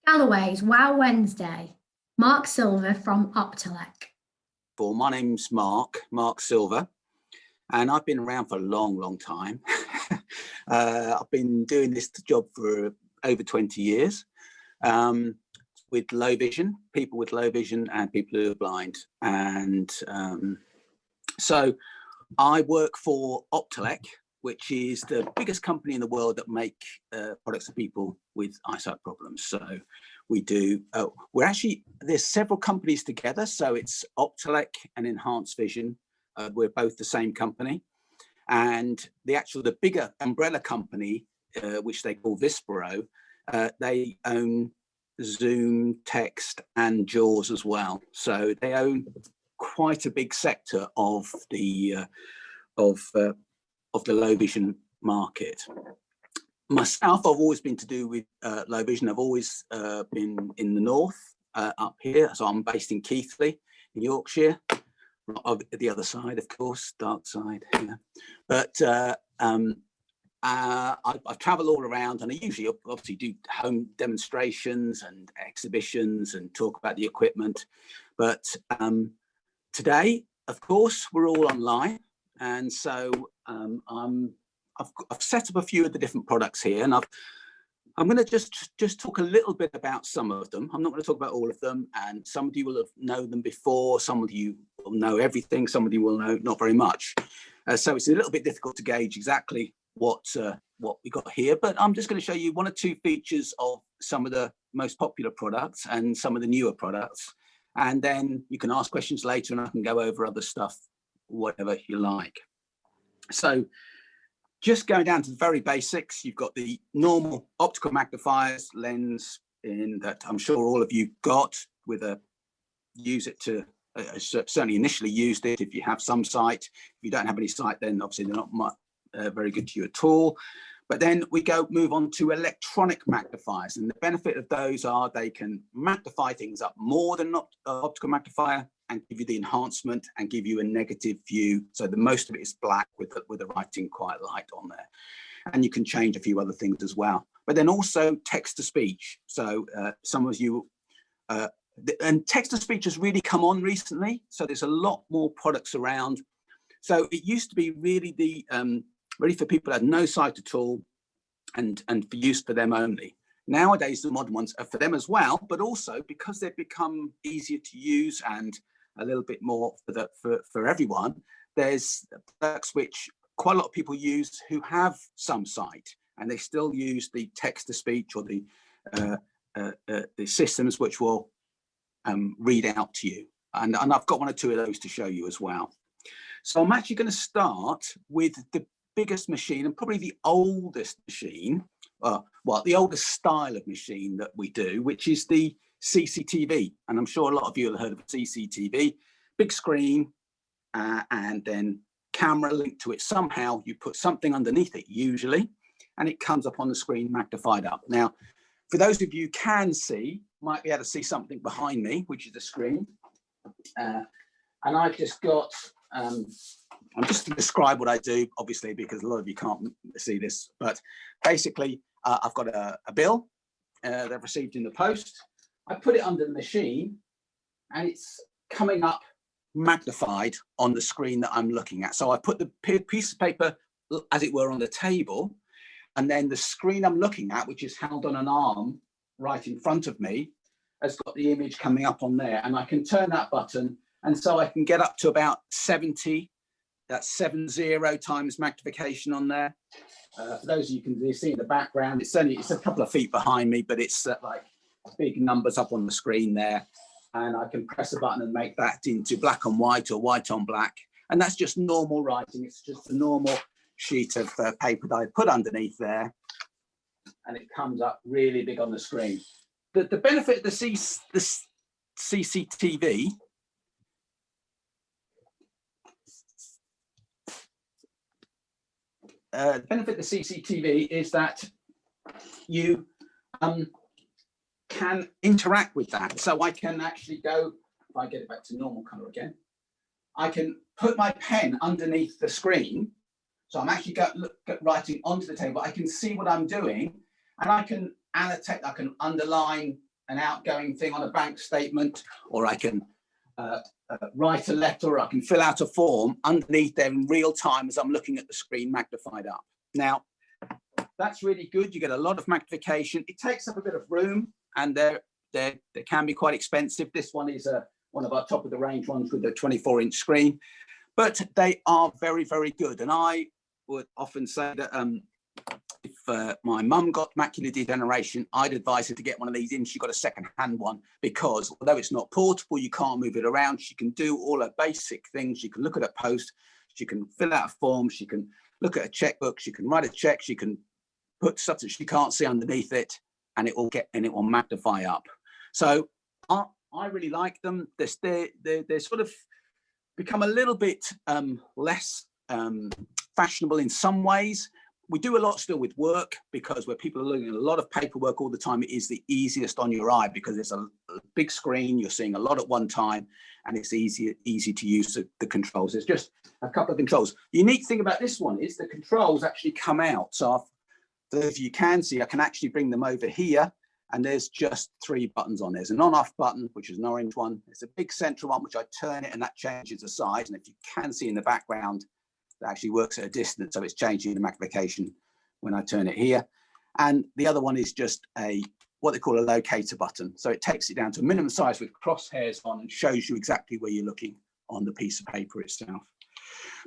Galloway's Wow Wednesday. Mark Silver from Optelec. My name's Mark Silver, and I've been around for a long time. I've been doing this job for over 20 years with low vision, people with low vision and people who are blind. And so I work for Optelec, which is the biggest company in the world that make products for people with eyesight problems. So we do, there's several companies together. So it's Optelec and Enhanced Vision. We're both the same company. And the bigger umbrella company, which they call Vispero, they own Zoom, Text, and JAWS as well. So they own quite a big sector of the low vision market. Myself, I've always been to do with low vision. I've always been in the north up here. So I'm based in Keighley, in Yorkshire, the other side, of course, dark side. Yeah. But I travel all around, and I usually obviously do home demonstrations and exhibitions and talk about the equipment. But today, of course, we're all online. And so I've set up a few of the different products here, and I'm going to just talk a little bit about some of them. I'm not going to talk about all of them, and some of you will have known them before. Some of you will know everything. Some of you will know not very much. So it's a little bit difficult to gauge exactly what we got here, but I'm just going to show you one or two features of some of the most popular products and some of the newer products, and then you can ask questions later, and I can go over other stuff, whatever you like. So just going down to the very basics, you've got the normal optical magnifiers lens in that I'm sure all of you got with use it to certainly initially used it if you have some sight. If you don't have any sight, then obviously they're not very good to you at all. But then we move on to electronic magnifiers, and the benefit of those are they can magnify things up more than an optical magnifier and give you the enhancement and give you a negative view. So the most of it is black with the writing quite light on there. And you can change a few other things as well. But then also text to speech. So some of you, and text to speech has really come on recently. So there's a lot more products around. So it used to be really really for people that had no sight at all and for use for them only. Nowadays, the modern ones are for them as well, but also because they've become easier to use and a little bit more for everyone, there's products which quite a lot of people use who have some sight, and they still use the text-to-speech or the systems which will read out to you. And I've got one or two of those to show you as well. So I'm actually going to start with the biggest machine and probably the oldest machine, the oldest style of machine that we do, which is the CCTV. And I'm sure a lot of you have heard of CCTV, big screen, and then camera linked to it. Somehow you put something underneath it usually, and it comes up on the screen magnified up. Now, for those of you who can see, might be able to see something behind me, which is the screen. And I've just got, I'm just going to describe what I do, obviously, because a lot of you can't see this, but basically I've got a bill that I've received in the post. I put it under the machine and it's coming up magnified on the screen that I'm looking at. So I put the piece of paper, as it were, on the table, and then the screen I'm looking at, which is held on an arm right in front of me, has got the image coming up on there. And I can turn that button, and so I can get up to about 70. That's 70 times magnification on there. For those of you can see in the background, it's a couple of feet behind me, but it's like big numbers up on the screen there. And I can press a button and make that into black and white or white on black. And that's just normal writing. It's just a normal sheet of paper that I put underneath there. And it comes up really big on the screen. The benefit of the CCTV is that you can interact with that. So I can actually go, if I get it back to normal color again, I can put my pen underneath the screen. So I'm actually writing onto the table. I can see what I'm doing, and I can annotate, I can underline an outgoing thing on a bank statement, or I can write a letter, or I can fill out a form underneath there in real time as I'm looking at the screen magnified up. Now, that's really good. You get a lot of magnification. It takes up a bit of room, and they can be quite expensive. This one is one of our top of the range ones with a 24-inch screen, but they are very, very good. And I would often say that if my mum got macular degeneration, I'd advise her to get one of these in. She got a second-hand one, because although it's not portable, you can't move it around. She can do all her basic things. She can look at a post. She can fill out a form. She can look at a checkbook. She can write a check. She can put stuff that she can't see underneath it, and it will magnify up. So I really like them. They're sort of become a little bit less fashionable in some ways. We do a lot still with work, because where people are looking at a lot of paperwork all the time, it is the easiest on your eye, because it's a big screen, you're seeing a lot at one time, and it's easy to use the controls. There's just a couple of controls. The unique thing about this one is the controls actually come out. So for those of you can see, I can actually bring them over here, and there's just 3 buttons on. There's an on-off button, which is an orange one. There's a big central one, which I turn it, and that changes the size. And if you can see in the background, that actually works at a distance, so it's changing the magnification when I turn it here. And the other one is just what they call a locator button. So it takes it down to a minimum size with crosshairs on and shows you exactly where you're looking on the piece of paper itself.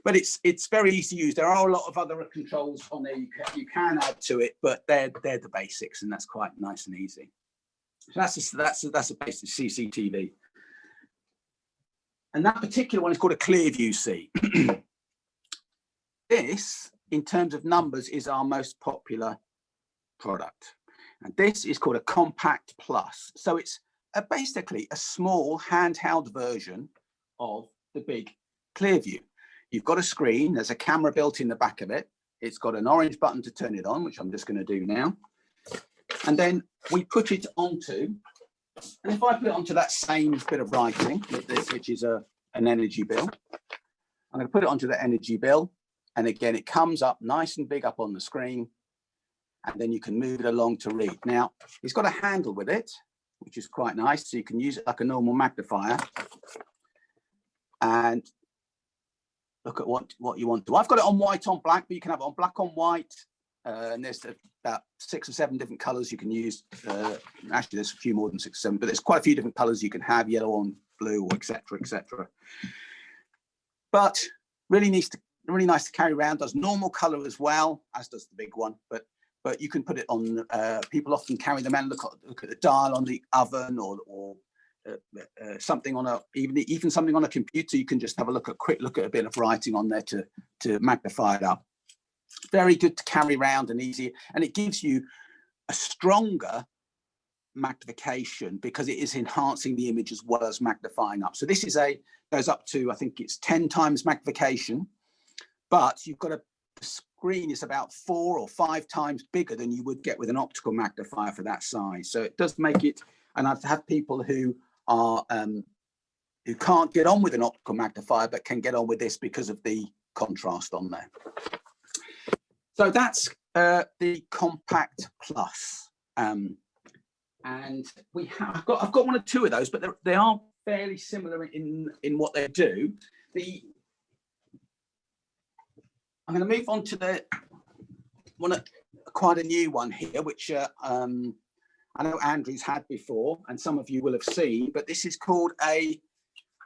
But it's very easy to use. There are a lot of other controls on there you can add to it, but they're the basics, and that's quite nice and easy. So that's a basic CCTV. And that particular one is called a Clearview C. This, in terms of numbers, is our most popular product. And this is called a Compact Plus. So it's basically a small handheld version of the big Clearview. You've got a screen, there's a camera built in the back of it. It's got an orange button to turn it on, which I'm just going to do now. And then we put it onto, and if I put it onto that same bit of writing, which is an energy bill, I'm going to put it onto the energy bill. And again, it comes up nice and big up on the screen, and then you can move it along to read. Now, it's got a handle with it, which is quite nice. So you can use it like a normal magnifier and look at what you want to. I've got it on white on black, but you can have it on black on white. And there's about 6 or 7 different colors you can use. Actually, there's a few more than 6 or 7, but there's quite a few different colors you can have, yellow on blue, or etc., etc. But really nice to carry around. Does normal color as well, as does the big one. But you can put it on. People often carry them and look at the dial on the oven, or something on even something on a computer. You can just have a quick look at a bit of writing on there to magnify it up. Very good to carry around and easy, and it gives you a stronger magnification because it is enhancing the image as well as magnifying up. So this is goes up to, I think it's 10 times magnification, but you've got the screen is about 4 or 5 times bigger than you would get with an optical magnifier for that size. So it does make it, and I've had people who are who can't get on with an optical magnifier but can get on with this because of the contrast on there. So that's the Compact Plus, and I've got 1 or 2 of those, but they are fairly similar in what they do. I'm going to move on to quite a new one here, which I know Andrew's had before, and some of you will have seen. But this is called a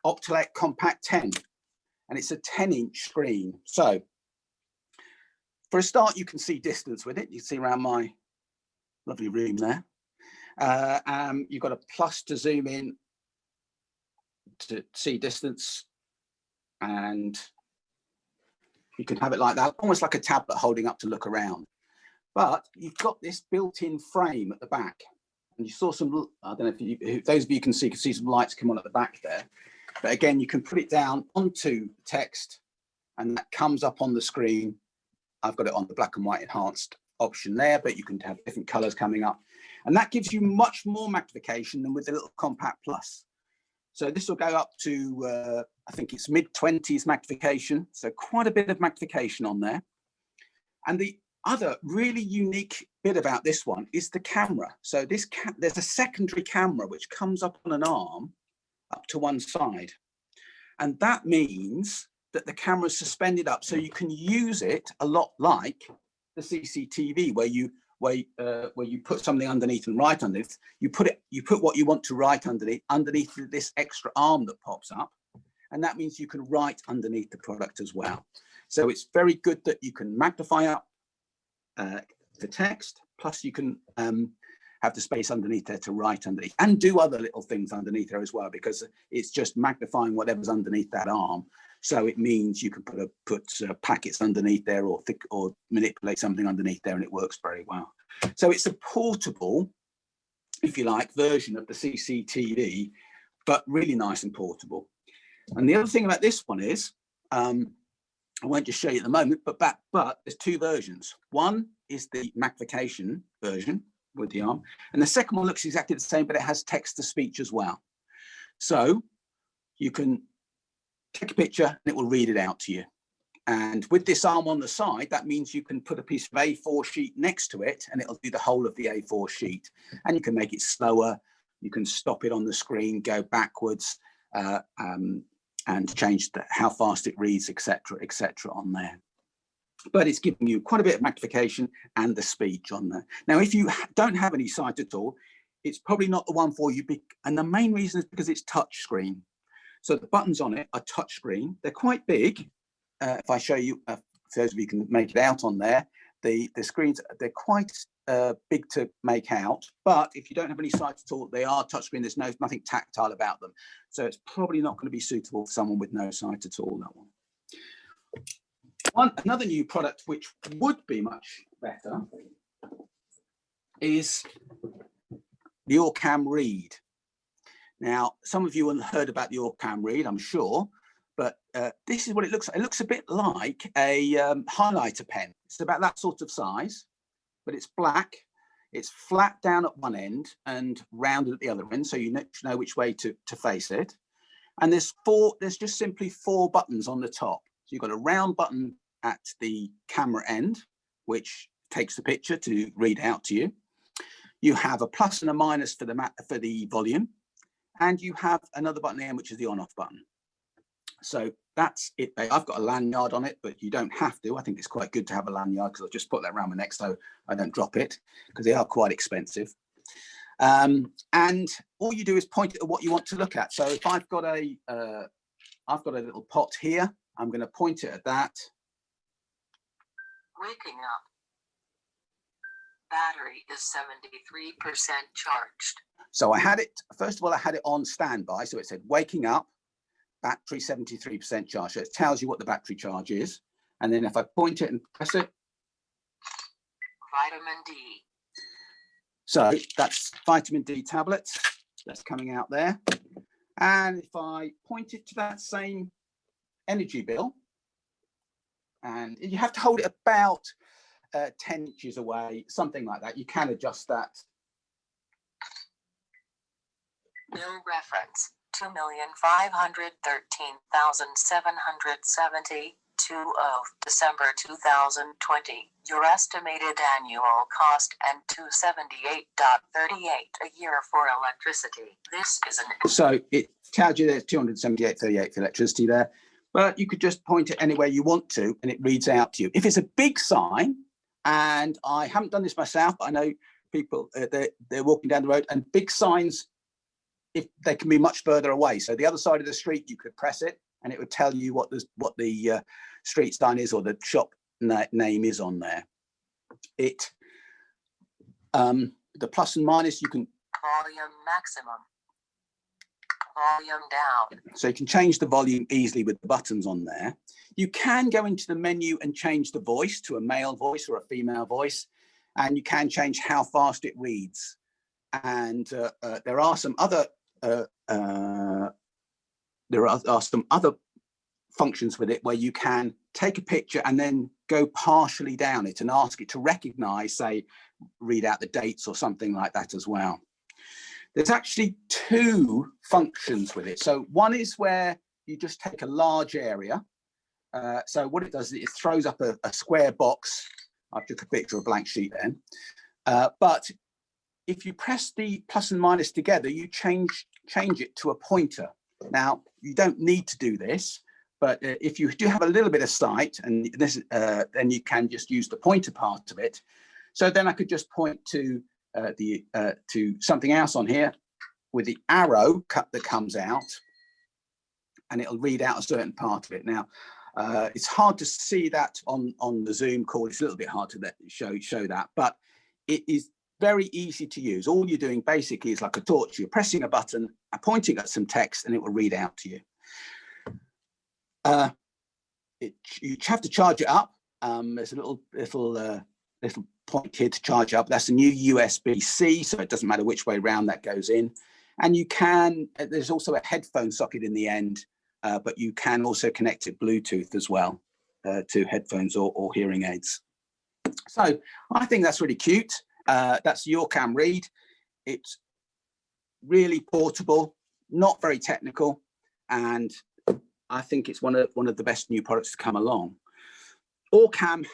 Optelec Compact 10, and it's a 10-inch screen. So for a start, you can see distance with it. You can see around my lovely room there. You've got a plus to zoom in to see distance, and you can have it like that, almost like a tablet holding up to look around. But you've got this built-in frame at the back, and you saw some, I don't know if those of you can see some lights come on at the back there. But again, you can put it down onto text, and that comes up on the screen. I've got it on the black and white enhanced option there, but you can have different colors coming up. And that gives you much more magnification than with the little Compact Plus. So this will go up to, I think it's mid-20s magnification. So quite a bit of magnification on there. And the other really unique bit about this one is the camera. So there's a secondary camera which comes up on an arm up to one side. And that means that the camera is suspended up, so you can use it a lot like the CCTV, where you put something underneath and write underneath. You put what you want to write underneath this extra arm that pops up, and that means you can write underneath the product as well. So it's very good that you can magnify up the text, plus you can have the space underneath there to write underneath, and do other little things underneath there as well, because it's just magnifying whatever's underneath that arm. So it means you can put packets underneath there, or manipulate something underneath there, and it works very well. So it's a portable, if you like, version of the CCTV, but really nice and portable. And the other thing about this one is, I won't just show you at the moment, but there's two versions. One is the magnification version with the arm, and the second one looks exactly the same, but it has text to speech as well. So you can take a picture and it will read it out to you. And with this arm on the side, that means you can put a piece of A4 sheet next to it and it'll do the whole of the A4 sheet. And you can make it slower, you can stop it on the screen, go backwards, and change how fast it reads, etc., on there. But it's giving you quite a bit of magnification and the speech on there. Now, if you don't have any sight at all, it's probably not the one for you. And the main reason is because it's touch screen. So the buttons on it are touch screen. They're quite big. If I show you, for those of you can make it out on there, the screens, they're quite big to make out. But if you don't have any sight at all, they are touch screen. There's nothing tactile about them. So it's probably not going to be suitable for someone with no sight at all, that one. Another new product which would be much better is the Orcam Read. Now, some of you have heard about the Orcam Read, I'm sure, but this is what it looks like. It looks a bit like a highlighter pen. It's about that sort of size, but it's black. It's flat down at one end and rounded at the other end, so you know which way to face it. And there's just simply 4 buttons on the top. So you've got a round button at the camera end, which takes the picture to read out to you. You have a plus and a minus for the volume, and you have another button at the end, which is the on-off button. So that's it. I've got a lanyard on it, but you don't have to. I think it's quite good to have a lanyard because I'll just put that around my neck so I don't drop it, because they are quite expensive. And all you do is point it at what you want to look at. So if I've got a little pot here, I'm going to point it at that. Waking up. Battery is 73% charged. So I had it, first of all, I had it on standby. So it said waking up, battery 73% charge. So it tells you what the battery charge is. And then if I point it and press it. Vitamin D. So that's vitamin D tablets. That's coming out there. And if I point it to that same energy bill, and you have to hold it about 10 inches away, something like that. You can adjust that. Bill reference 2,513,770 December 2020. Your estimated annual cost and $278.38 a year for electricity. This is an so it tells you there's $278.38 for electricity there, but you could just point it anywhere you want to and it reads out to you. If it's a big sign, and I haven't done this myself, but I know people, they're walking down the road, and big signs, if they can be much further away. So the other side of the street, you could press it and it would tell you what the street sign is or the shop name is on there. The plus and minus, you can volume maximum, volume down. So you can change the volume easily with the buttons on there. You can go into the menu and change the voice to a male voice or a female voice, and you can change how fast it reads. And there are some other functions with it where you can take a picture and then go partially down it and ask it to recognize, say, read out the dates or something like that as well. There's actually 2 functions with it. So one is where you just take a large area. So what it does is it throws up a square box I took a picture of a blank sheet then. But if you press the plus and minus together, you change it to a pointer. Now, you don't need to do this, but if you do have a little bit of sight, and this, then you can just use the pointer part of it. So then I could just point to something else on here with the arrow cut that comes out, and it'll read out a certain part of it. Now, it's hard to see that on the Zoom call. It's a little bit hard to show that, but it is very easy to use. All you're doing basically is like a torch. You're pressing a button, pointing at some text, and it will read out to you. You have to charge it up. There's a little point here to charge up. That's a new USB-C, so it doesn't matter which way around that goes in. And you can, there's also a headphone socket in the end, but you can also connect it Bluetooth as well to headphones or hearing aids. So I think that's really cute. That's your cam read. It's really portable, not very technical, and I think it's one of the best new products to come along. Orcam,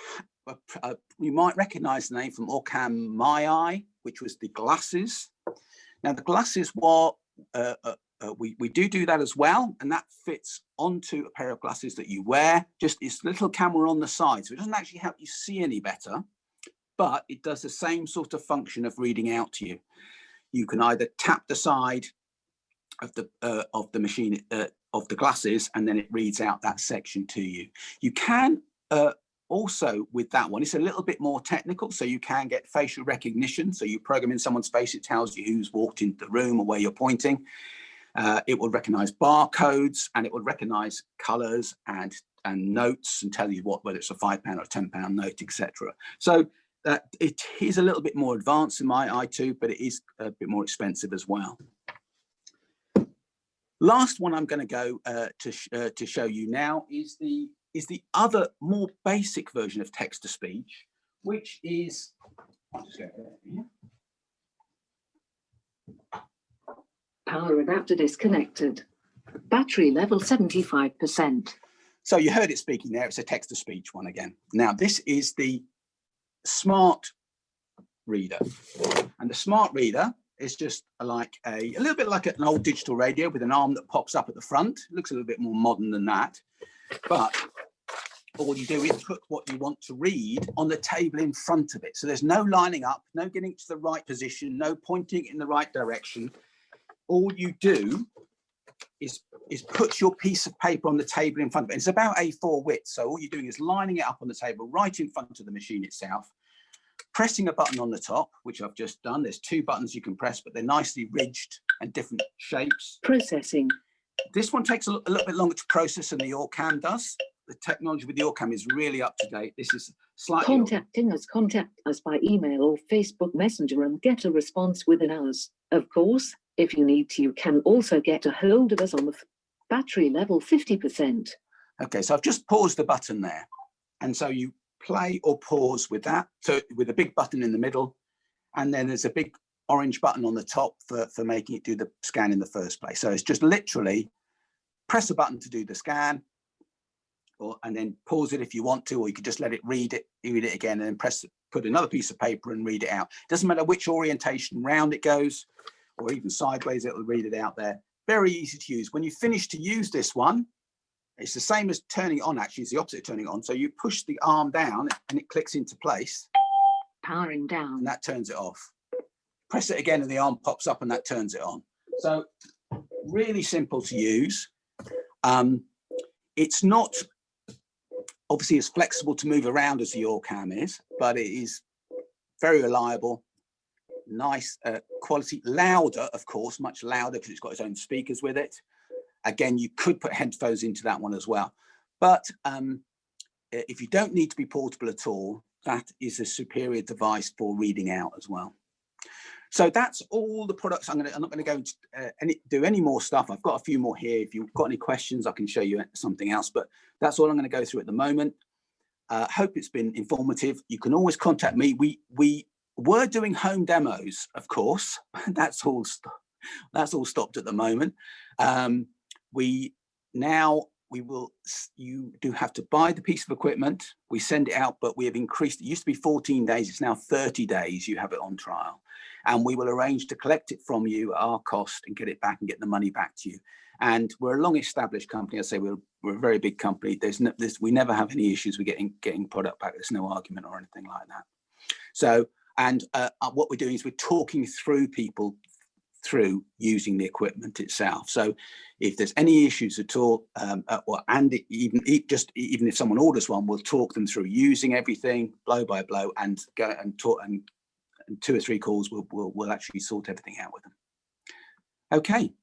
you might recognize the name from Orcam My Eye, which was the glasses. Now the glasses were, we do that as well, and that fits onto a pair of glasses that you wear. Just this little camera on the side, so it doesn't actually help you see any better, but it does the same sort of function of reading out to you. You can either tap the side of the machine of the glasses, and then it reads out that section to you. You can also, with that one, it's a little bit more technical, so you can get facial recognition. So you program in someone's face, it tells you who's walked into the room or where you're pointing. It will recognize barcodes, and it will recognize colors and notes, and tell you whether it's a £5 or a £10 note, etc. So it is a little bit more advanced in my eye too, but it is a bit more expensive as well. Last one I'm going to go to show you now is the other more basic version of text to speech, which is, I'll just go here. Power adapter disconnected. Battery level 75%. So you heard it speaking there. It's a text to speech one again. Now this is the smart reader, and the smart reader is just like a little bit like an old digital radio with an arm that pops up at the front. It looks a little bit more modern than that, but all you do is put what you want to read on the table in front of it. So there's no lining up, no getting to the right position, no pointing in the right direction. All you do is put your piece of paper on the table in front of it. It's about A4 width, so all you're doing is lining it up on the table right in front of the machine itself, pressing a button on the top, which I've just done. There's 2 buttons you can press, but they're nicely ridged and different shapes. Processing. This one takes a little bit longer to process than the Orcam does. The technology with the Orcam is really up to date. This is slightly... Contact us by email or Facebook Messenger and get a response within hours. Of course, if you need to, you can also get a hold of us on the battery level 50%. Okay, so I've just paused the button there. And so you play or pause with that. So with a big button in the middle, and then there's a big orange button on the top for making it do the scan in the first place. So it's just literally press a button to do the scan, and then pause it if you want to, or you could just let it read it again, and then put another piece of paper and read it out. Doesn't matter which orientation round it goes, or even sideways, it'll read it out there. Very easy to use. When you finish to use this one, it's the same as turning it on, actually. It's the opposite of turning it on. So you push the arm down and it clicks into place. Powering down. And that turns it off. Press it again and the arm pops up and that turns it on. So really simple to use. It's not obviously as flexible to move around as the Orcam is, but it is very reliable, nice quality, louder, of course, much louder because it's got its own speakers with it. Again, you could put headphones into that one as well. But if you don't need to be portable at all, that is a superior device for reading out as well. So that's all the products. I'm not going to go and do any more stuff. I've got a few more here. If you've got any questions, I can show you something else. But that's all I'm going to go through at the moment. Hope it's been informative. You can always contact me. We were doing home demos, of course. That's all stopped at the moment. We now you do have to buy the piece of equipment. We send it out, but we have increased. It used to be 14 days. It's now 30 days. You have it on trial, and we will arrange to collect it from you at our cost and get it back and get the money back to you. And we're a long-established company. I say we're a very big company. We never have any issues with getting product back. There's no argument or anything like that. So, and what we're doing is we're talking people through using the equipment itself. So if there's any issues at all, even if someone orders one, we'll talk them through using everything blow by blow, and go and talk, and 2 or 3 calls we'll actually sort everything out with them. Okay.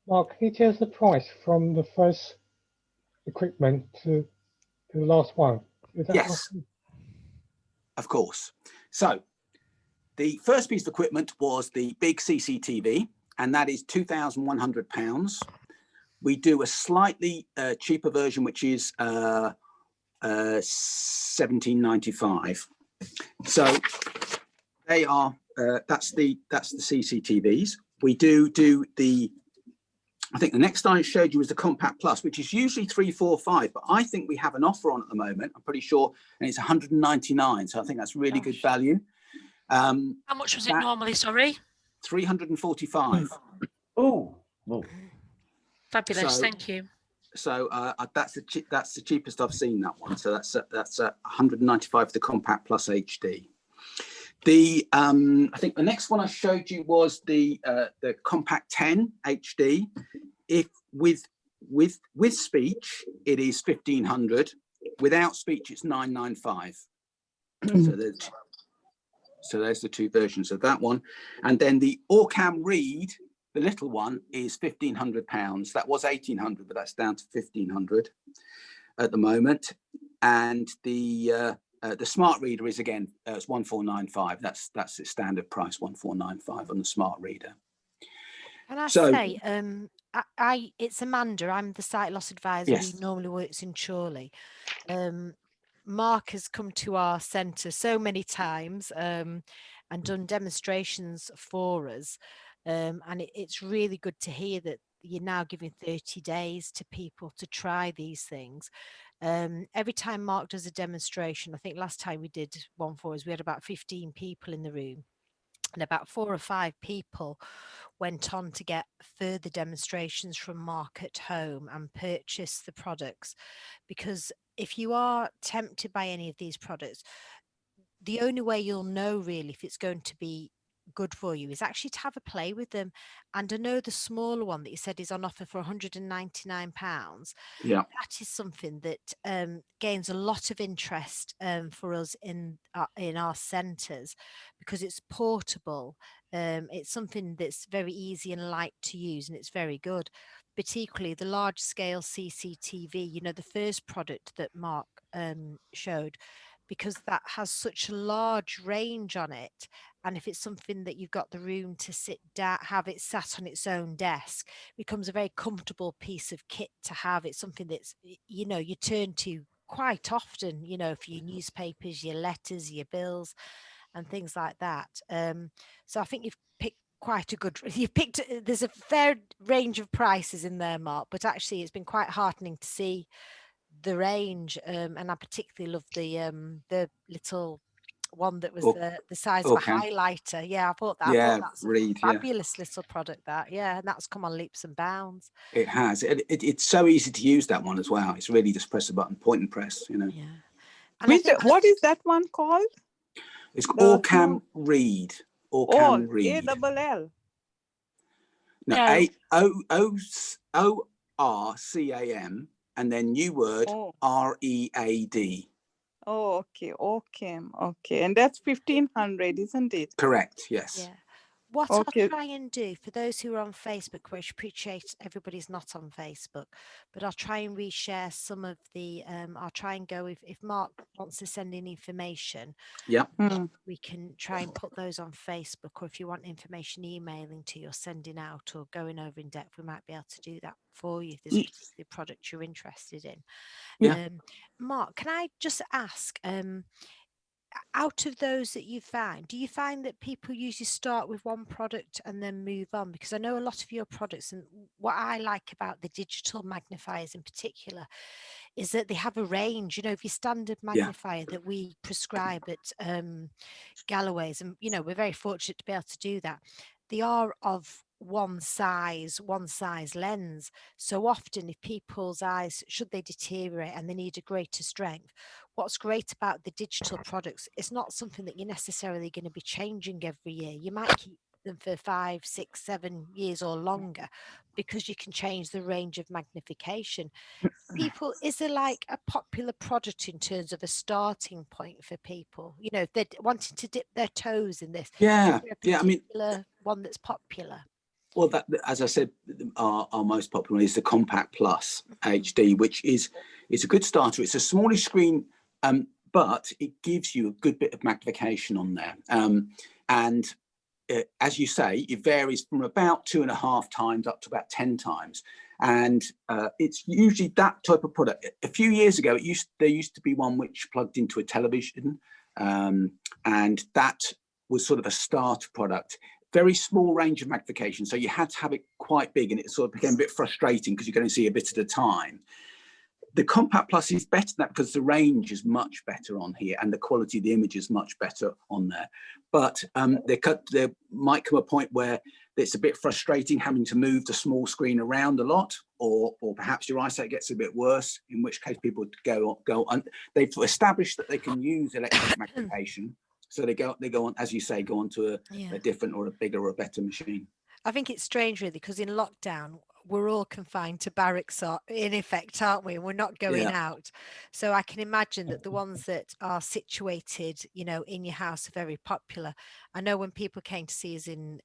Mark, can you tell us the price from the first equipment to the last one? Yes, of course. So the first piece of equipment was the big CCTV, and that is £2,100. We do a slightly cheaper version, which is £1,795. So they are that's the CCTVs. We do the. I think the next I showed you was the Compact Plus, which is usually 345, but I think we have an offer on at the moment. I'm pretty sure, and it's 199. So I think that's really good value. How much was it normally? Sorry, 345. Oh, fabulous! So, thank you. So that's the cheapest I've seen, that one. So that's 195 for the Compact Plus HD. I think the next one I showed you was the Compact 10 HD. If with speech it is 1,500. Without speech it's 995. So there's the 2 versions of that one. And then the Orcam Read, the little one, is £1,500. That was 1,800, but that's down to 1,500 at the moment. And the smart reader is again it's 1,495. That's its standard price, 1,495 on the smart reader. Can I say, it's Amanda. I'm the site loss advisor Yes. who normally works in Chorley. Mark has come to our centre so many times and done demonstrations for us. And it's really good to hear that you're now giving 30 days to people to try these things. Every time Mark does a demonstration, I think last time we did one for us, we had about 15 people in the room, and about 4 or 5 people went on to get further demonstrations from Mark at home and purchase the products. Because if you are tempted by any of these products, the only way you'll know really if it's going to be good for you is actually to have a play with them. And I know the smaller one that you said is on offer for £199. Yeah, that is something that gains a lot of interest for us in our centres, because it's portable. It's something that's very easy and light to use, and it's very good. But equally, the large scale CCTV, you know, the first product that Mark showed, because that has such a large range on it, and if it's something that you've got the room to sit down, have it sat on its own desk, becomes a very comfortable piece of kit to have. It's something that's, you know, you turn to quite often, you know, for your newspapers, your letters, your bills and things like that. So I think you've picked quite a good, there's a fair range of prices in there, Mark, but actually it's been quite heartening to see the range, and I particularly love the little one that was the size of a highlighter. Yeah, I thought that's a fabulous little product. And that's come on leaps and bounds. It has. It's so easy to use, that one as well. It's really just press a button, point and press, you know. Yeah. And what is that one called? It's Orcam Read. Orcam Read. A-double-L. No, ORCAM, and then new word READ. Oh, okay. Okay. And that's 1,500, isn't it? Correct. Yes. Yeah. What I'll try and do for those who are on Facebook, which appreciate everybody's not on Facebook, but I'll try and reshare some of the, I'll try and go, if Mark wants to send in information, we can try and put those on Facebook, or if you want information emailing to you or sending out or going over in depth, we might be able to do that for you if there's a particular product you're interested in. Mark, can I just ask, out of those that you find, do you find that people usually start with one product and then move on? Because I know a lot of your products, and what I like about the digital magnifiers in particular is that they have a range. You know, if your standard magnifier that we prescribe at Galloway's, and you know, we're very fortunate to be able to do that, they are of one size lens. So often if people's eyes, should they deteriorate and they need a greater strength, what's great about the digital products, it's not something that you're necessarily going to be changing every year. You might keep them for 5, 6, 7 years or longer, because you can change the range of magnification. People, is there like a popular product in terms of a starting point for people, you know, if they're wanting to dip their toes in this? Yeah, Is there a I mean, particular one that's popular? well, that, as I said, our most popular is the Compact Plus HD, which is a good starter. It's a smallish screen, but it gives you a good bit of magnification on there. And as you say, it varies from about 2.5 times up to about 10 times. And it's usually that type of product. A few years ago, there used to be one which plugged into a television, and that was sort of a starter product. Very small range of magnification, so you had to have it quite big, and it sort of became a bit frustrating because you're going to see a bit at a time. The Compact Plus is better than that because the range is much better on here and the quality of the image is much better on there. But there might come a point where it's a bit frustrating having to move the small screen around a lot, or perhaps your eyesight gets a bit worse, in which case people go on. They've established that they can use electronic magnification. So they go on, as you say, go on to a different or a bigger or a better machine. I think it's strange, really, because in lockdown, we're all confined to barracks, in effect, aren't we? We're not going out. So I can imagine that the ones that are situated, you know, in your house are very popular. I know when people came to see us in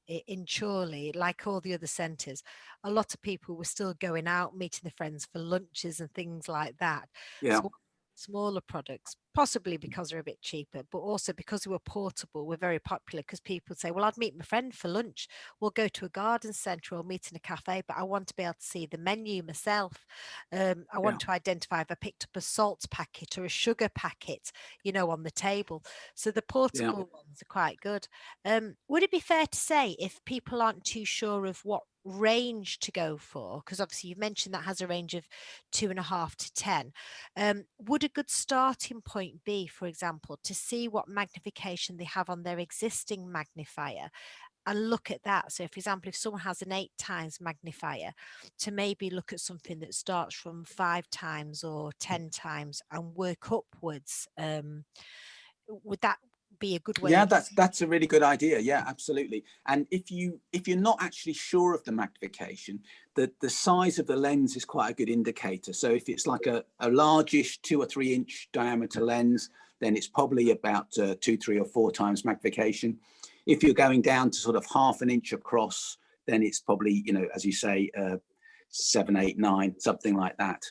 Chorley, like all the other centres, a lot of people were still going out, meeting their friends for lunches and things like that. Yeah. So smaller products, possibly because they're a bit cheaper, but also because we're portable, we're very popular, because people say, well, I'd meet my friend for lunch, we'll go to a garden centre or meet in a cafe, but I want to be able to see the menu myself. I want to identify if I picked up a salt packet or a sugar packet, you know, on the table. So the portable ones are quite good. Would it be fair to say, if people aren't too sure of what range to go for, because obviously you've mentioned that has a range of 2.5 to 10, would a good starting point be, for example, to see what magnification they have on their existing magnifier and look at that? So for example, if someone has an 8 times magnifier, to maybe look at something that starts from 5 times or 10 times and work upwards. Would that be a good way? Yeah, that's a really good idea. Yeah, absolutely. And if you're not actually sure of the magnification, the size of the lens is quite a good indicator. So if it's like a largish 2 or 3 inch diameter lens, then it's probably about 2, 3 or 4 times magnification. If you're going down to sort of 1/2 inch across, then it's probably, you know, as you say, 7, 8, 9, something like that.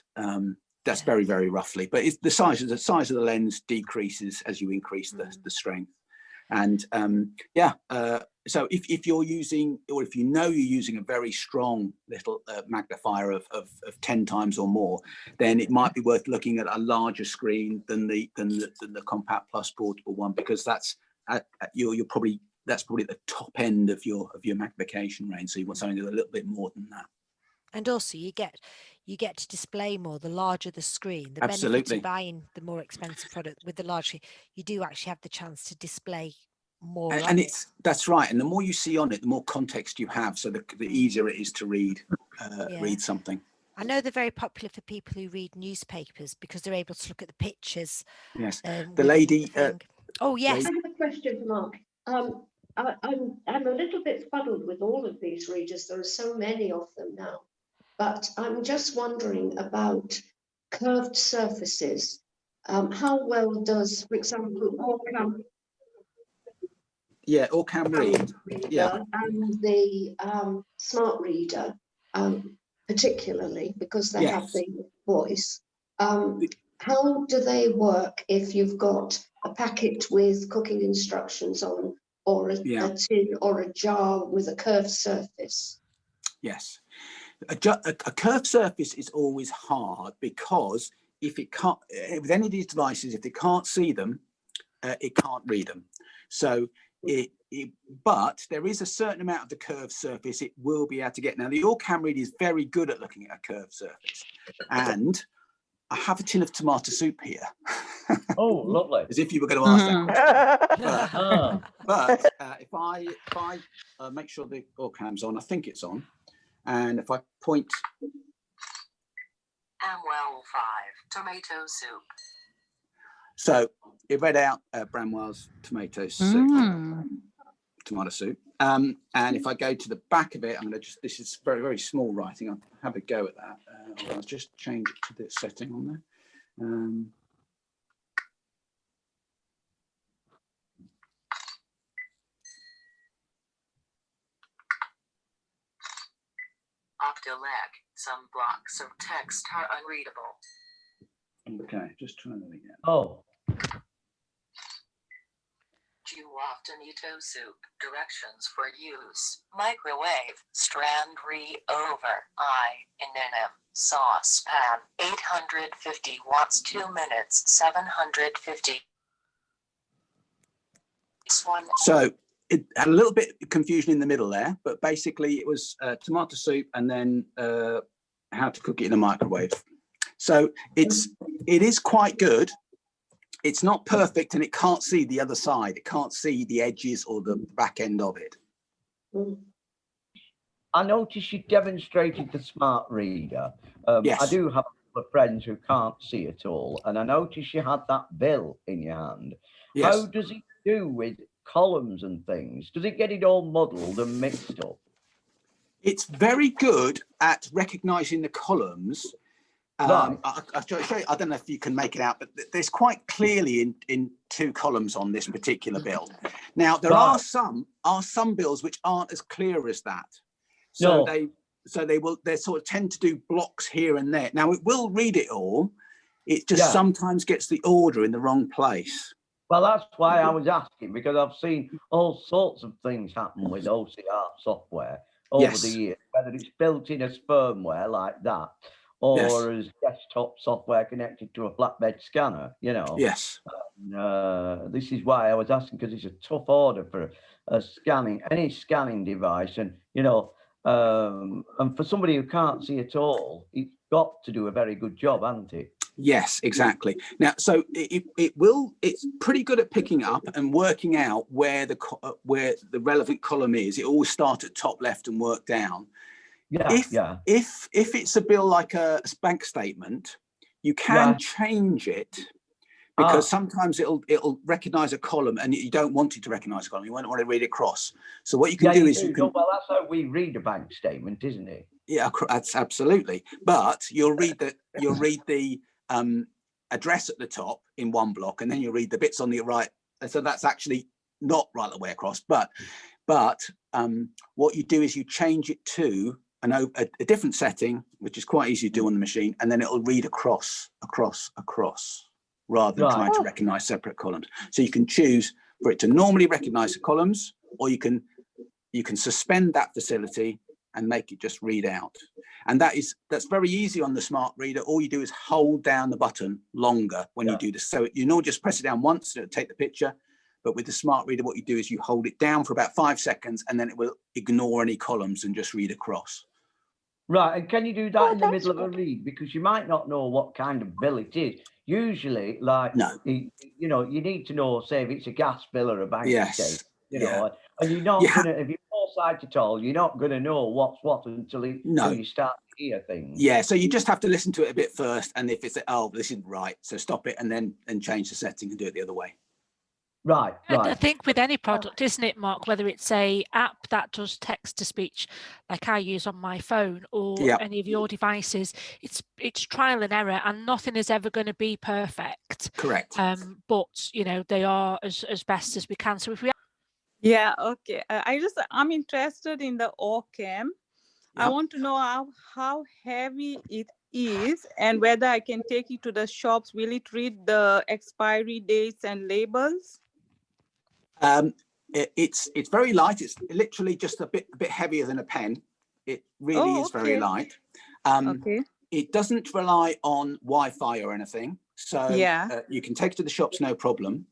That's very, very roughly, but the size of the lens decreases as you increase the strength. And so if you're using, or if you know you're using a very strong little magnifier of 10 times or more, then it might be worth looking at a larger screen than the Compact Plus portable one, because that's you're probably the top end of your magnification range. So you want something a little bit more than that. And also you get to display more the larger the screen. The Absolutely. benefit of buying the more expensive product with the larger, you do actually have the chance to display more. And that's right. And the more you see on it, the more context you have. So the easier it is to read something. I know they're very popular for people who read newspapers, because they're able to look at the pictures. Yes. The lady. Oh yes. I have a question for Mark. I'm a little bit fuddled with all of these readers. There are so many of them now. But I'm just wondering about curved surfaces. How well does, for example, Orcam read, and the smart reader, particularly because they have the voice. How do they work if you've got a packet with cooking instructions on, or a tin or a jar with a curved surface? Yes. A curved surface is always hard, because if it can't, with any of these devices, if they can't see them, it can't read them. So but there is a certain amount of the curved surface it will be able to get. Now, the Orcam reader is very good at looking at a curved surface. And I have a tin of tomato soup here. Oh, lovely. As if you were going to ask that question. But if I make sure the Orcam's on, I think it's on. And if I point. Amwell 5, tomato soup. So it read out Bramwell's tomato soup. Tomato soup. And if I go to the back of it, I'm going to this is very, very small writing. I'll have a go at that. I'll just change it to this setting on there. Optelec, some blocks of text are unreadable. Okay, just trying that again. Oh. Tomato soup. Directions for use. Microwave. Strand over. Saucepan. 850 watts, 2 minutes. 750. So it had a little bit of confusion in the middle there, but basically it was tomato soup and then how to cook it in a microwave. So it is quite good. It's not perfect and it can't see the other side. It can't see the edges or the back end of it. I noticed you demonstrated the smart reader. Yes. I do have a couple of friends who can't see at all. And I noticed you had that bill in your hand. Yes. How does it do with columns and things? Does it get it all muddled and mixed up? It's very good at recognizing the columns. Right. I'll show you, I don't know if you can make it out, but there's quite clearly in 2 columns on this particular bill. Now there are some bills which aren't as clear as that. So they sort of tend to do blocks here and there. Now it will read it all. It just sometimes gets the order in the wrong place. Well, that's why I was asking, because I've seen all sorts of things happen with OCR software over the years, whether it's built in as firmware like that, or as desktop software connected to a flatbed scanner, you know. Yes. This is why I was asking, because it's a tough order for any scanning device, and you know, and for somebody who can't see at all, it's got to do a very good job, hasn't it? Yes, exactly. Now, so it's pretty good at picking up and working out where the relevant column is. It always starts at top left and work down. If it's a bill like a bank statement, you can change it, because sometimes it'll recognize a column and you don't want it to recognize a column. You won't want to read it across. So what you can do is you can. Well, that's how we read a bank statement, isn't it? Yeah, that's absolutely. But you'll read the address at the top in one block, and then you'll read the bits on the right. And so that's actually not right the way across. But what you do is you change it to a different setting, which is quite easy to do on the machine, and then it'll read across, rather than trying to recognize separate columns. So you can choose for it to normally recognize the columns, or you can suspend that facility and make it just read out. And that's very easy on the smart reader. All you do is hold down the button longer when you do this. So you normally just press it down once to take the picture. But with the smart reader, what you do is you hold it down for about 5 seconds, and then it will ignore any columns and just read across. Right, and can you do that in the middle of a read? Because you might not know what kind of bill it is. Usually, you know, you need to know, say, if it's a gas bill or a bank statement, you know, and you're not gonna, if you're foresight at all, you're not gonna know what's what until you start to hear things. Yeah, so you just have to listen to it a bit first, and if it's this isn't right, so stop it and then change the setting and do it the other way. Right. I think with any product, isn't it, Mark, whether it's a app that does text to speech like I use on my phone, or any of your devices, it's trial and error, and nothing is ever going to be perfect. Correct. But you know, they are as best as we can. So if we okay. I'm interested in the OCam. I want to know how heavy it is and whether I can take it to the shops. Will it read the expiry dates and labels? It's very light. It's literally just a bit heavier than a pen. It really is very light. It doesn't rely on Wi-Fi or anything, so you can take it to the shops, no problem.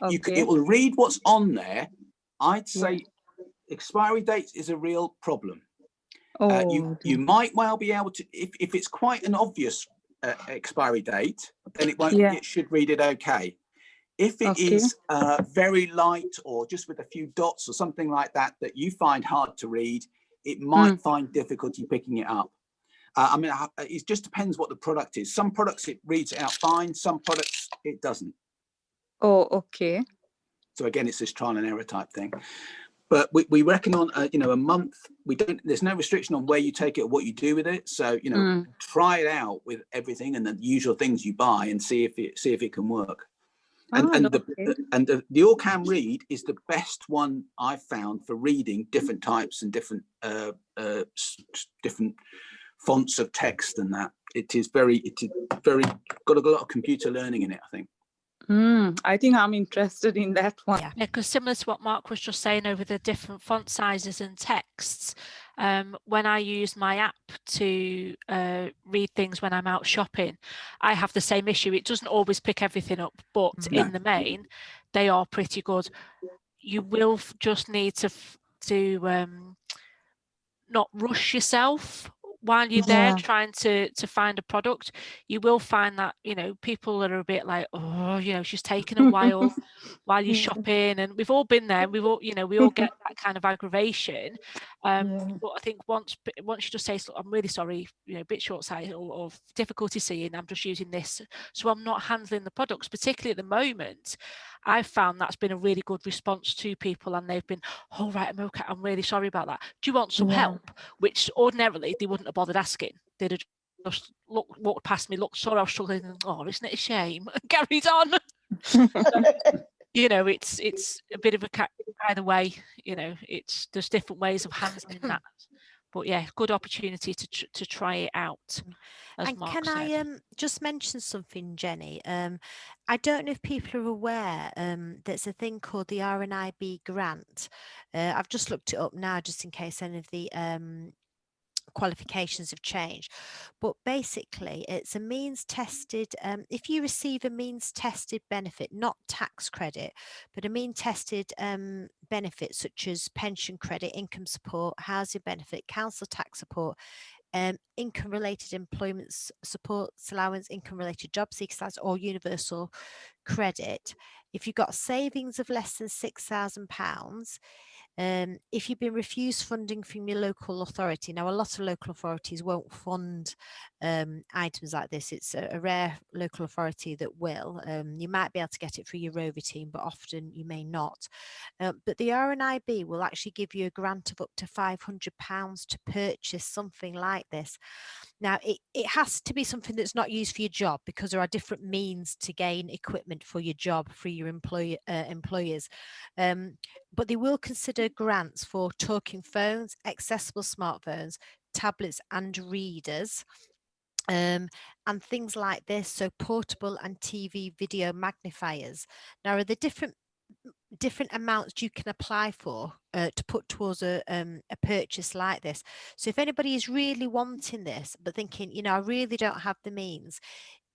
It will read what's on there. I'd say expiry dates is a real problem. You might well be able to, if it's quite an obvious expiry date, then it should read it okay. If it is very light or just with a few dots or something like that that you find hard to read, it might find difficulty picking it up. I mean, it just depends what the product is. Some products it reads it out fine, some products it doesn't. Oh, okay. So again, it's this trial and error type thing. But we reckon on a month. There's no restriction on where you take it or what you do with it. So try it out with everything and the usual things you buy and see if it can work. And the Orcam Read is the best one I've found for reading different types and different fonts of text and that. It is very got a lot of computer learning in it, I think. I think I'm interested in that one. Yeah, because similar to what Mark was just saying over the different font sizes and texts, when I use my app to read things when I'm out shopping, I have the same issue. It doesn't always pick everything up, but in the main, they are pretty good. You will just need to not rush yourself while you're there trying to find a product. You will find that people are a bit like, oh, she's taking a while while you're shopping, and we've all been there. We've all we all get that kind of aggravation. But I think once you just say, I'm really sorry, a bit short-sighted or difficulty seeing, I'm just using this, so I'm not handling the products. Particularly at the moment, I've found that's been a really good response to people, and they've been, oh right, I'm okay, I'm really sorry about that. Do you want some help? Which ordinarily they wouldn't have bothered asking. They'd have just walked past me, looked, sorry I was struggling, and, oh, isn't it a shame? And carried on. It's a bit of a either way. There's different ways of handling that. But yeah, good opportunity to try it out. And Mark can said. I just mention something, Jenny? I don't know if people are aware there's a thing called the RNIB grant. I've just looked it up now just in case any of the qualifications have changed, but basically it's a means tested, if you receive a means tested benefit, not tax credit, but a means tested benefit such as pension credit, income support, housing benefit, council tax support, income related employment support allowance, income related job seekers allowance, or universal credit, if you've got savings of less than £6,000, if you've been refused funding from your local authority. Now, a lot of local authorities won't fund items like this. It's a rare local authority that will. You might be able to get it through your Rover team, but often you may not. But the RNIB will actually give you a grant of up to £500 to purchase something like this. Now, it has to be something that's not used for your job, because there are different means to gain equipment for your job, for your employers. But they will consider grants for talking phones, accessible smartphones, tablets and readers, and things like this. So portable and TV video magnifiers. Now, are the different amounts you can apply for to put towards a purchase like this. So if anybody is really wanting this but thinking, I really don't have the means,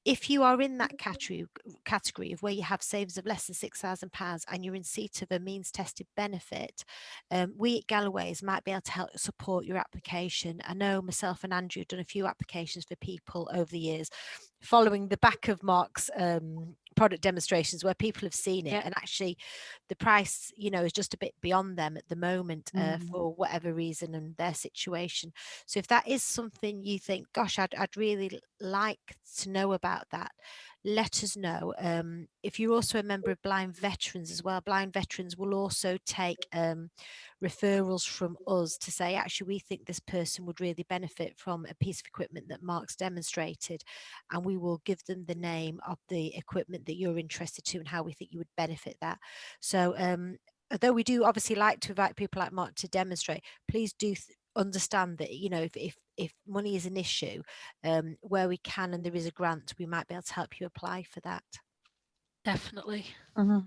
if you are in that category of where you have savings of less than £6,000 and you're in seat of a means tested benefit, we at Galloway's might be able to help support your application. I know myself and Andrew have done a few applications for people over the years, following the back of Mark's product demonstrations where people have seen it, and actually the price is just a bit beyond them at the moment for whatever reason and their situation. So if that is something you think, gosh, I'd really like to know about that, let us know. If you're also a member of Blind Veterans as well, Blind Veterans will also take referrals from us to say, actually, we think this person would really benefit from a piece of equipment that Mark's demonstrated, and we will give them the name of the equipment that you're interested to and how we think you would benefit that. So although we do obviously like to invite people like Mark to demonstrate, please do understand that if money is an issue, where we can and there is a grant, we might be able to help you apply for that. Definitely. Are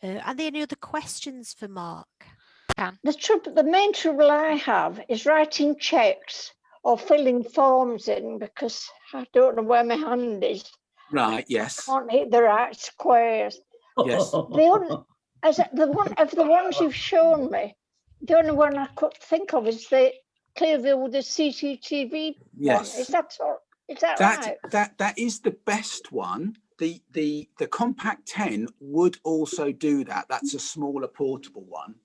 there any other questions for Mark? The main trouble I have is writing checks or filling forms in, because I don't know where my hand is. Right, yes. I can't hit the right squares. Yes. The one of the ones you've shown me, the only one I could think of is the Clearview with the CCTV Yes. one. Is that right? That is the best one. The Compact 10 would also do that. That's a smaller portable one.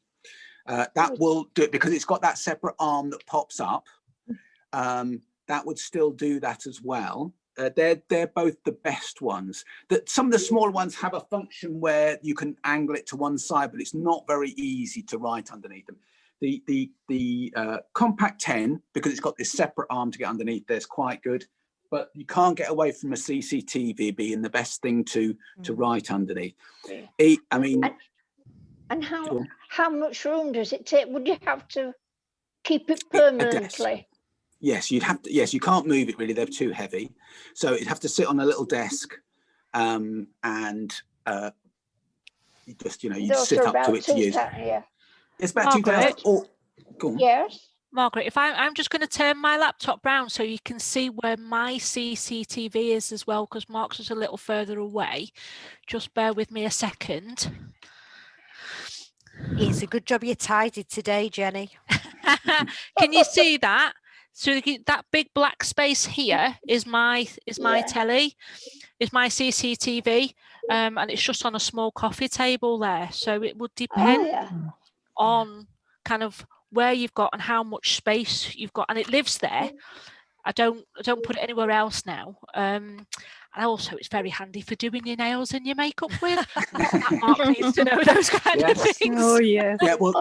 That will do it because it's got that separate arm that pops up. That would still do that as well. They're both the best ones. That some of the smaller ones have a function where you can angle it to one side, but it's not very easy to write underneath them. The Compact 10, because it's got this separate arm to get underneath, there's quite good. But you can't get away from a CCTV being the best thing to write underneath. I mean, and how much room does it take? Would you have to keep it permanently? Yes, you'd have to. Yes, you can't move it really; they're too heavy. So it'd have to sit on a little desk, and you just you'd sit up to it to use. Yeah. It's about 2,000. Oh, go on. Yes. Margaret, if I'm just going to turn my laptop round so you can see where my CCTV is as well, because Mark's is a little further away. Just bear with me a second. It's a good job you tidied today, Jenny. Can you see that? So that big black space here is my telly, is my CCTV, and it's just on a small coffee table there. So it would depend on kind of where you've got and how much space you've got, and it lives there. I don't put it anywhere else now. And also it's very handy for doing your nails and your makeup with. Mark needs to know those kind of things. Oh yes. Yeah, well,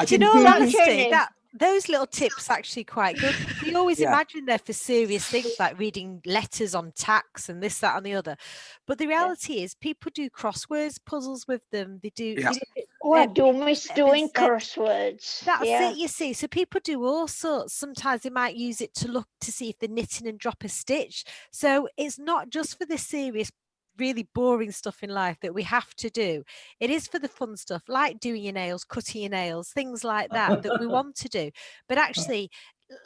Do you know, honestly, those little tips are actually quite good. We always imagine they're for serious things like reading letters on tax and this, that, and the other. But the reality is, people do crosswords, puzzles with them. They do. Yeah. I do miss doing crosswords. That's it, you see. So people do all sorts. Sometimes they might use it to look to see if they're knitting and drop a stitch. So it's not just for the serious, really boring stuff in life that we have to do. It is for the fun stuff, like doing your nails, cutting your nails, things like that we want to do. But actually,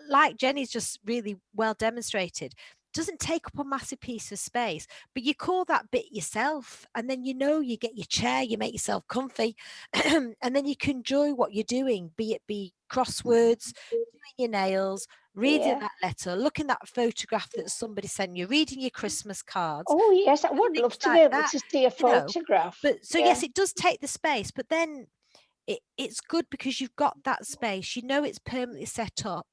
like Jenny's just really well demonstrated, doesn't take up a massive piece of space, but you call that bit yourself, and then you get your chair, you make yourself comfy, and then you can enjoy what you're doing, be crosswords, doing your nails, reading that letter, looking at that photograph that somebody sent you, reading your Christmas cards. Oh yes, I would love to be able to see a photograph. But so yes, it does take the space, but then it's good because you've got that space. It's permanently set up.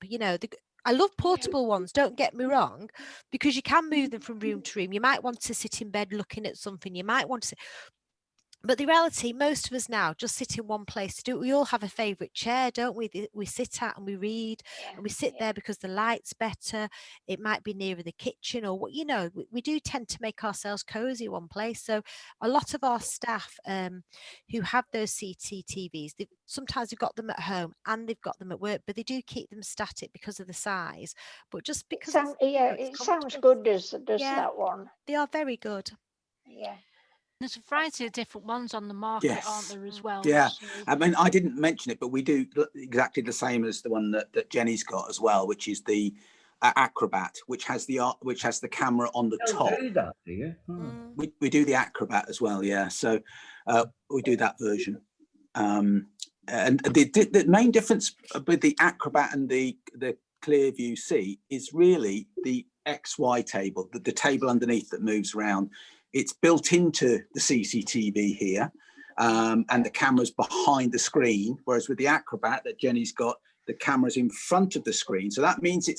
I love portable ones, don't get me wrong, because you can move them from room to room. You might want to sit in bed looking at something. You might want to But the reality, most of us now just sit in one place to do it. We all have a favourite chair, don't we? We sit at and we read, and we sit there because the light's better. It might be nearer the kitchen, or what, we do tend to make ourselves cosy one place. So a lot of our staff who have those CCTVs, sometimes they've got them at home and they've got them at work, but they do keep them static because of the size. But just because it sounds good, does that one? They are very good. Yeah. There's a variety of different ones on the market, aren't there, as well? Yeah, so. I mean, I didn't mention it, but we do exactly the same as the one that Jenny's got as well, which is the Acrobat, which has the camera on the top. Do that, do you? We do the Acrobat as well, yeah. So we do that version. And the main difference with the Acrobat and the Clearview C is really the XY table, the table underneath that moves around. It's built into the CCTV here, and the camera's behind the screen, whereas with the Acrobat that Jenny's got, the camera's in front of the screen. So that means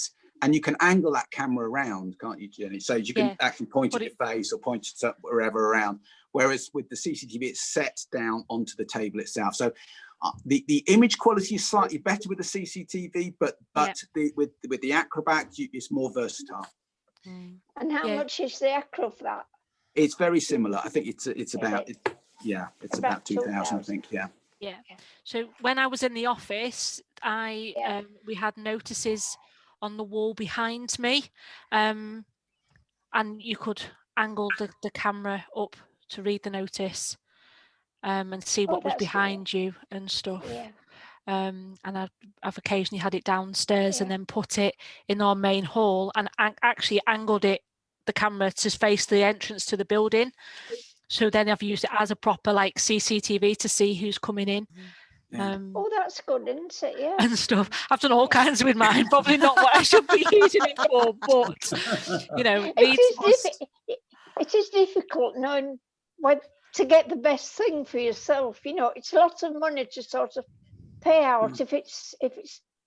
and you can angle that camera around, can't you, Jenny? So you can actually point at your face or point it wherever around. Whereas with the CCTV, it's set down onto the table itself. So the image quality is slightly better with the CCTV, but with the Acrobat, it's more versatile. And how much is the Acrobat? It's very similar. I think it's about it's about 2,000. I think. Yeah. So when I was in the office, we had notices on the wall behind me, and you could angle the camera up to read the notice, and see what was behind you and stuff. And I've occasionally had it downstairs and then put it in our main hall and actually angled the camera to face the entrance to the building, So then I've used it as a proper like CCTV to see who's coming in. Oh, that's good, isn't it? Yeah. And stuff. I've done all kinds with mine. Probably not what I should be using it for, but you know, it is difficult knowing what to get the best thing for yourself. You know, it's lots of money to sort of pay out if it's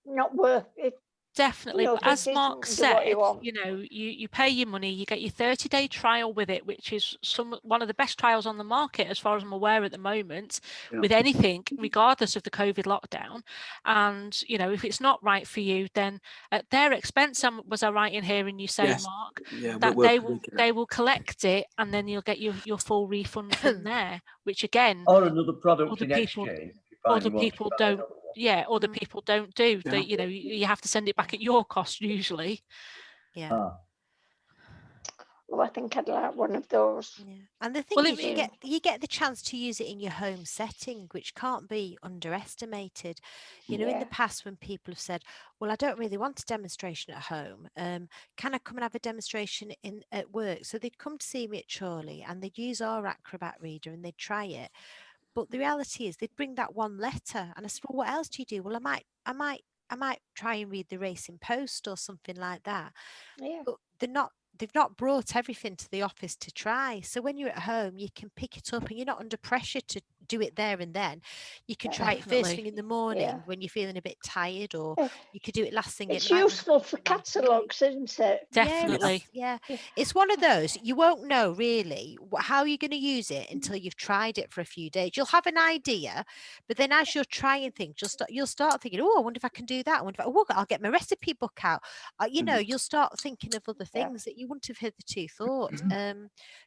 not worth it. Definitely, You know, but as Mark said, you know, you pay your money, you get your 30-day trial with it, which is one of the best trials on the market, as far as I'm aware at the moment, with anything, regardless of the COVID lockdown. And you know, if it's not right for you, then at their expense, was I right in hearing you say, Mark, that they will collect it, and then you'll get your full refund from there. Which again, or another product in exchange. Other people don't. Yeah, other people don't do. They, you know, you have to send it back at your cost usually. Yeah. Well, I think I'd like one of those. Yeah. And the thing is, you get the chance to use it in your home setting, which can't be underestimated. You know, in the past, when people have said, "Well, I don't really want a demonstration at home. Can I come and have a demonstration at work?" So they'd come to see me at Chorley, and they'd use our Acrobat Reader, and they'd try it. But the reality is, they'd bring that one letter, and I said, "Well, what else do you do?" "Well, I might try and read the Racing Post or something like that." Yeah. But they've not brought everything to the office to try. So when you're at home, you can pick it up, and you're not under pressure to do it there and then. You can try it first thing in the morning when you're feeling a bit tired, or you could do it last thing at night. It's useful for catalogues, isn't it? Definitely. Yeah. It's one of those, you won't know really how you're going to use it until you've tried it for a few days. You'll have an idea, but then as you're trying things, you'll start thinking, "Oh, I wonder if I can do that. I wonder if I'll get my recipe book out." You know, you'll start thinking of other things that you wouldn't have hitherto thought.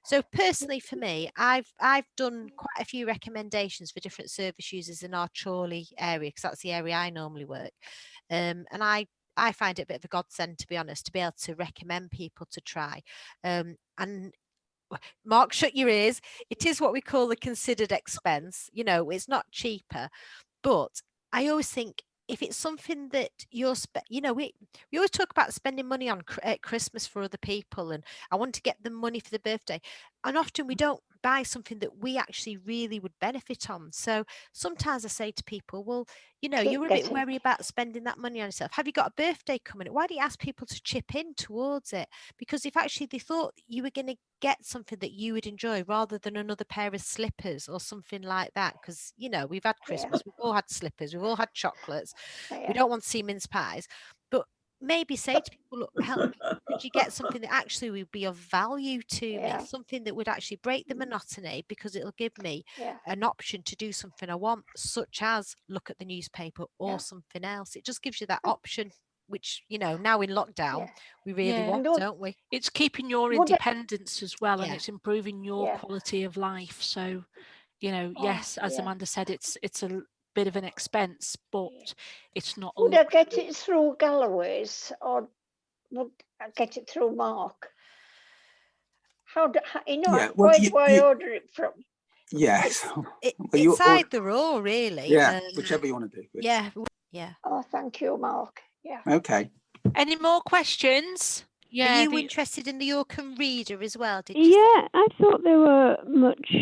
So personally for me, I've done quite a few recommendations for different service users in our Chorley area, because that's the area I normally work. And I find it a bit of a godsend, to be honest, to be able to recommend people to try. And Mark, shut your ears. It is what we call a considered expense. You know, it's not cheaper, but I always think, if it's something that you're, you know, we always talk about spending money on at Christmas for other people, and I want to get them money for the birthday. And often we don't buy something that we actually really would benefit on. So sometimes I say to people, "Well, you know, you're a bit wary about spending that money on yourself. Have you got a birthday coming? Why don't you ask people to chip in towards it?" Because if actually they thought you were going to get something that you would enjoy, rather than another pair of slippers or something like that, because you know, we've had Christmas, we've all had slippers, we've all had chocolates, we don't want to see mince pies, but maybe say to people, "Look, help me, could you get something that actually would be of value to me, something that would actually break the monotony, because it'll give me an option to do something I want, such as look at the newspaper or something else." It just gives you that option, which, you know, now in lockdown we really want, don't we? It's keeping your independence as well, and it's improving your quality of life. So, you know, yes, as Amanda said, it's a bit of an expense, but it's not. Would I get it through Galloway's, or would I get it through Mark? You know, where do I order it from? Yes, it's either or, really. Yeah, whichever you want to do. Yeah. Oh, thank you, Mark. Yeah. Okay. Any more questions? Yeah. Are you interested in the Yorkham Reader as well? Did you say? I thought they were much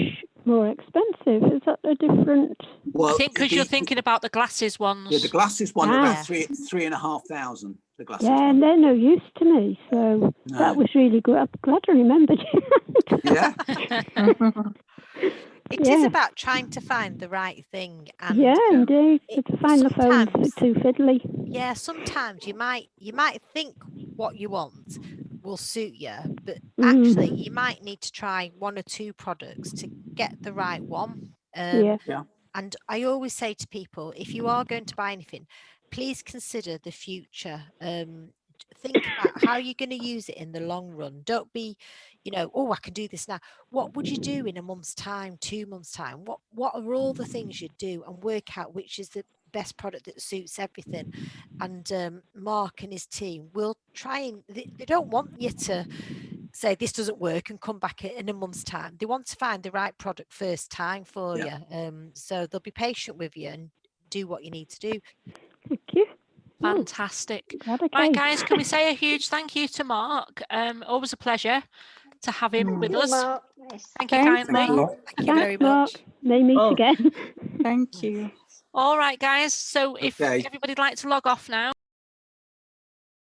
more expensive. Is that a different? Well, I think because you're thinking about the glasses ones. Yeah, the glasses one about 3,500. The glasses. Yeah, and they're no use to me. So that was really good. I'm glad I remembered. Yeah. It is about trying to find the right thing. And indeed. To find the phone's too fiddly. Yeah, sometimes you might think what you want will suit you, but actually you might need to try one or two products to get the right one. And I always say to people, if you are going to buy anything, please consider the future. Think about how you're going to use it in the long run. Don't be, you know, "Oh, I can do this now." What would you do in a month's time, 2 months' time? What are all the things you'd do, and work out which is the best product that suits everything. And Mark and his team will try, and they don't want you to say this doesn't work and come back in a month's time. They want to find the right product first time for you. So they'll be patient with you and do what you need to do. Thank you. Fantastic. Right, guys, can we say a huge thank you to Mark? Always a pleasure. to have him with Thank you, us. Mark. Yes. Thank you Thanks, kindly. Mark. Thank you very Mark. much. May meet Oh. again. Thank you. All right, guys. So if Okay. everybody'd like to log off now.